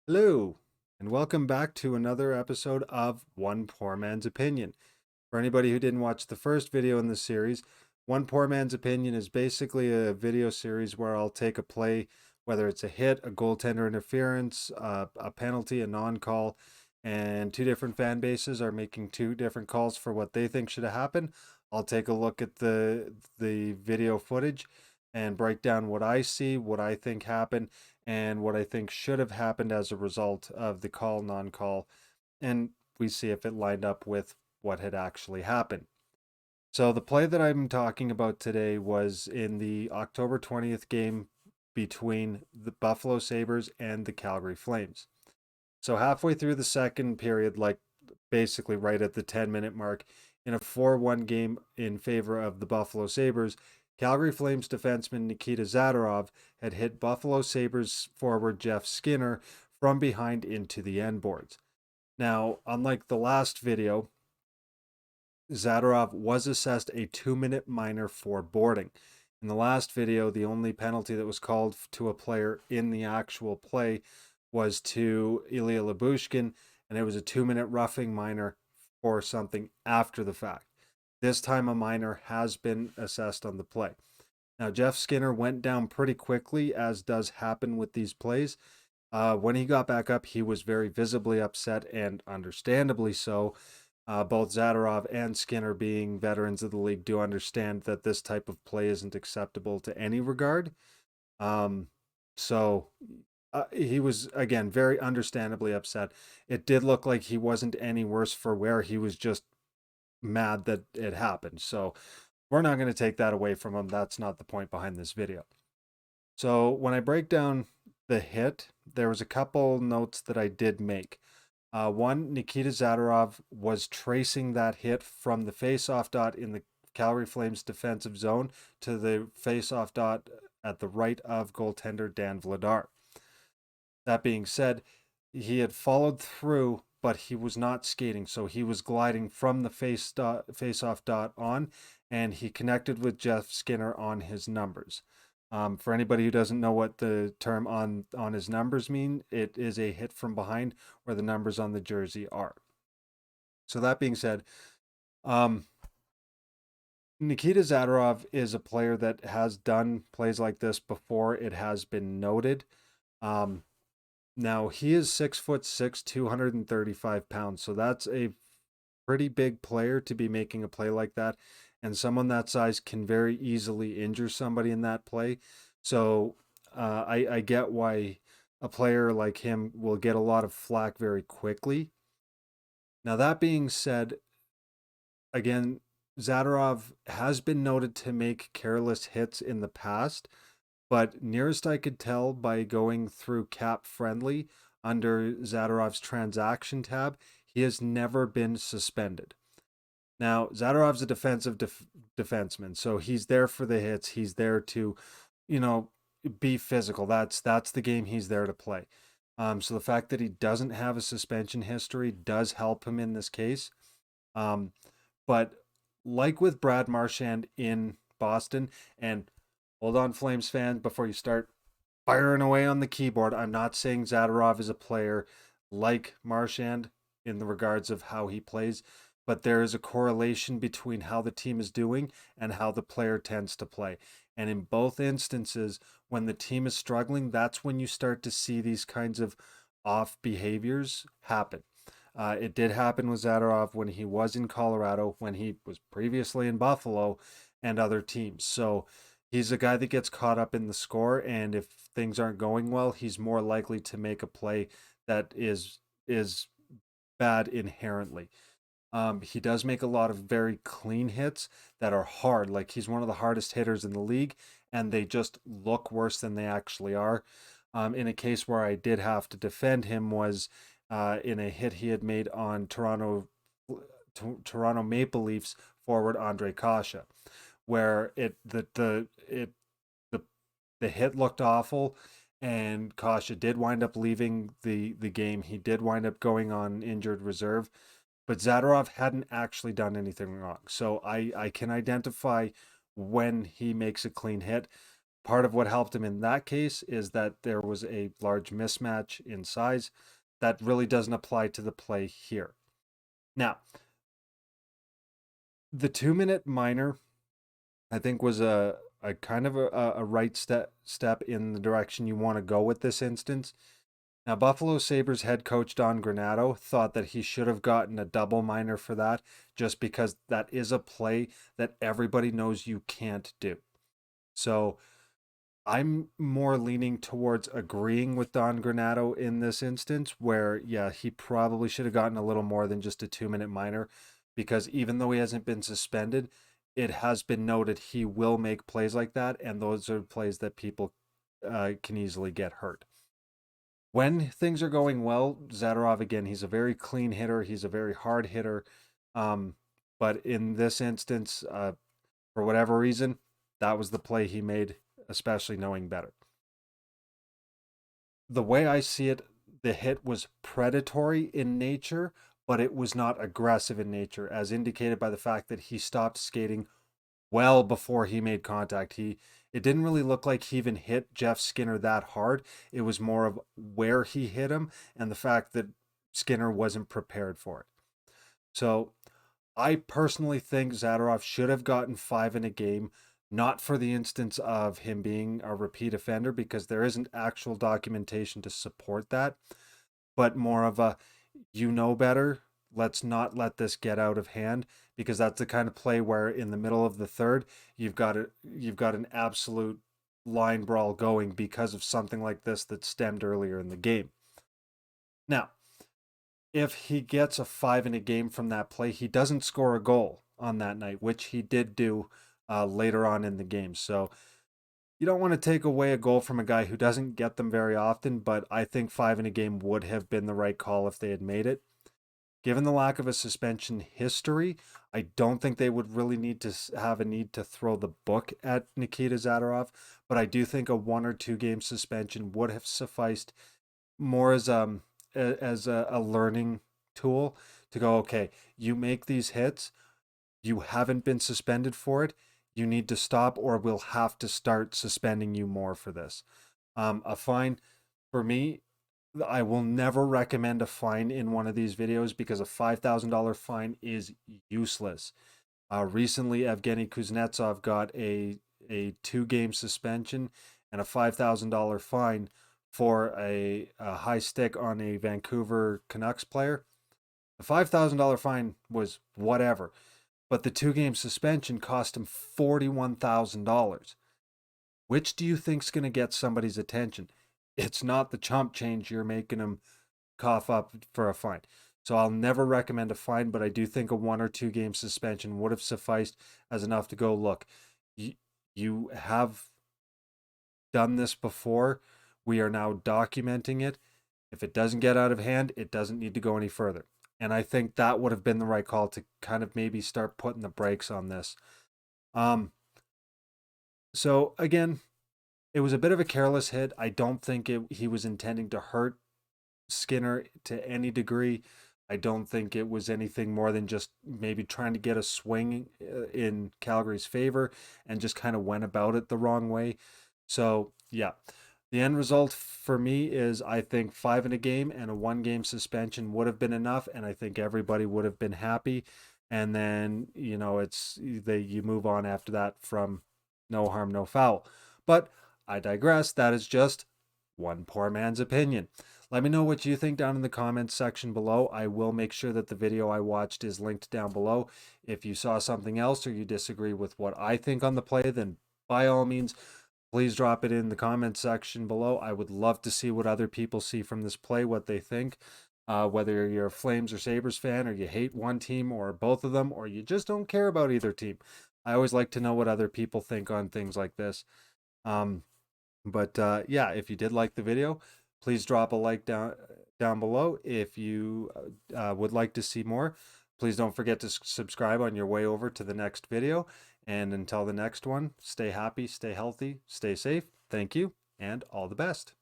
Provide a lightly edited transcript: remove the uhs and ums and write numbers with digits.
Hello, and welcome back to another episode of One Poor Man's Opinion. For anybody who didn't watch the first video in the series, One Poor Man's Opinion is basically a video series where I'll take a play, whether it's a hit, a goaltender interference, a penalty, a non-call, and two different fan bases are making two different calls for what they think should have happened. I'll take a look at the video footage and break down what I see, what I think happened, and what I think should have happened as a result of the call non call. And we see if it lined up with what had actually happened. So, the play that I'm talking about today was in the October 20th game between the Buffalo Sabres and the Calgary Flames. So, halfway through the second period, like basically right at the 10-minute mark, in a 4-1 game in favor of the Buffalo Sabres, Calgary Flames defenseman Nikita Zadorov had hit Buffalo Sabres forward Jff Skinner from behind into the end boards. Now, unlike the last video, Zadorov was assessed a 2-minute minor for boarding. In the last video, the only penalty that was called to a player in the actual play was to Ilya Lyubushkin, and it was a 2-minute roughing minor for something after the fact. This time, a minor has been assessed on the play. Now, Jff Skinner went down pretty quickly, as does happen with these plays. When he got back up, he was very visibly upset, and understandably so. Both Zadorov and Skinner, being veterans of the league, do understand that this type of play isn't acceptable to any regard. Um, so he was, again, very understandably upset. It did look like he wasn't any worse for wear. He was just mad that it happened. So we're not going to take that away from him. That's not the point behind this video. So when I break down the hit, there was a couple notes that I did make. One, Nikita Zadorov was tracing that hit from the face-off dot in the Calgary Flames defensive zone to the face-off dot at the right of goaltender Dan Vladar. That being said, he had followed through, but he was not skating, so he was gliding from the face-off dot on, and he connected with Jff Skinner on his numbers. For anybody who doesn't know what the term on his numbers mean, it is a hit from behind where the numbers on the jersey are. So that being said, um, Nikita Zadorov is a player that has done plays like this before. It has been noted. Um, Now he is 6'6", 235 pounds. So that's a pretty big player to be making a play like that. And someone that size can very easily injure somebody in that play. So I get why a player like him will get a lot of flack very quickly. Now, that being said, again, Zadorov has been noted to make careless hits in the past, but nearest I could tell by going through Cap Friendly under Zadorov's transaction tab, he has never been suspended. Now, Zadorov's a defenseman, so he's there for the hits. He's there to, you know, be physical. That's the game he's there to play. So the fact that he doesn't have a suspension history does help him in this case. Um, but like with Brad Marchand in Boston, and hold on, Flames fans, before you start firing away on the keyboard, I'm not saying Zadorov is a player like Marchand in the regards of how he plays, but there is a correlation between how the team is doing and how the player tends to play. And in both instances, when the team is struggling, that's when you start to see these kinds of off behaviors happen. It did happen with Zadorov when he was in Colorado, when he was previously in Buffalo and other teams. So he's a guy that gets caught up in the score, and if things aren't going well, he's more likely to make a play that is bad inherently. He does make a lot of very clean hits that are hard. Like, he's one of the hardest hitters in the league, and they just look worse than they actually are. In a case where I did have to defend him was in a hit he had made on Toronto Maple Leafs forward Andre Kasha, where the hit looked awful, and Kasha did wind up leaving the game. He did wind up going on injured reserve, but Zadorov hadn't actually done anything wrong. So I can identify when he makes a clean hit. Part of what helped him in that case is that there was a large mismatch in size. That really doesn't apply to the play here. Now, the 2-minute minor, I think, was a kind of a right step in the direction you want to go with this instance. Now, Buffalo Sabres head coach Don Granato thought that he should have gotten a double minor for that, just because that is a play that everybody knows you can't do. So I'm more leaning towards agreeing with Don Granato in this instance, where, yeah, he probably should have gotten a little more than just a 2-minute minor, because even though he hasn't been suspended, it has been noted he will make plays like that, and those are plays that people can easily get hurt. When things are going well, Zadorov, again, he's a very clean hitter. He's a very hard hitter. But in this instance, for whatever reason, that was the play he made, especially knowing better. The way I see it, the hit was predatory in nature, but it was not aggressive in nature, as indicated by the fact that he stopped skating well before he made contact. It didn't really look like he even hit Jff Skinner that hard. It was more of where he hit him and the fact that Skinner wasn't prepared for it. So I personally think Zadorov should have gotten 5 in a game, not for the instance of him being a repeat offender, because there isn't actual documentation to support that, but more of a, you know better, let's not let this get out of hand, because that's the kind of play where in the middle of the third you've got an absolute line brawl going because of something like this that stemmed earlier in the game. Now, if he gets a 5 in a game from that play, he doesn't score a goal on that night, which he did do later on in the game. So you don't want to take away a goal from a guy who doesn't get them very often, but I think 5 in a game would have been the right call if they had made it. Given the lack of a suspension history, I don't think they would really need to have a need to throw the book at Nikita Zadorov, but I do think a 1 or 2 game suspension would have sufficed more as a learning tool to go, okay, you make these hits, you haven't been suspended for it, you need to stop, or we'll have to start suspending you more for this. A fine, for me, I will never recommend a fine in one of these videos, because a $5,000 fine is useless. Recently, Evgeny Kuznetsov got a 2-game suspension and a $5,000 fine for a high stick on a Vancouver Canucks player. The $5,000 fine was whatever, but the 2-game suspension cost him $41,000. Which do you think's going to get somebody's attention? It's not the chump change you're making them cough up for a fine. So I'll never recommend a fine, but I do think a 1 or 2 game suspension would have sufficed as enough to go, look, you have done this before. We are now documenting it. If it doesn't get out of hand, it doesn't need to go any further. And I think that would have been the right call to kind of maybe start putting the brakes on this. So again, it was a bit of a careless hit. I don't think he was intending to hurt Skinner to any degree. I don't think it was anything more than just maybe trying to get a swing in Calgary's favor and just kind of went about it the wrong way. So, yeah. The end result for me is I think 5 in a game and a 1-game suspension would have been enough, and I think everybody would have been happy. And then, you move on after that from no harm, no foul. But I digress. That is just one poor man's opinion. Let me know what you think down in the comments section below. I will make sure that the video I watched is linked down below. If you saw something else or you disagree with what I think on the play, then by all means, please drop it in the comments section below. I would love to see what other people see from this play, what they think. Whether you're a Flames or Sabres fan, or you hate one team or both of them, or you just don't care about either team. I always like to know what other people think on things like this. Yeah, if you did like the video, please drop a like down below. If you would like to see more, please don't forget to subscribe on your way over to the next video. And until the next one, stay happy, stay healthy, stay safe. Thank you, and all the best.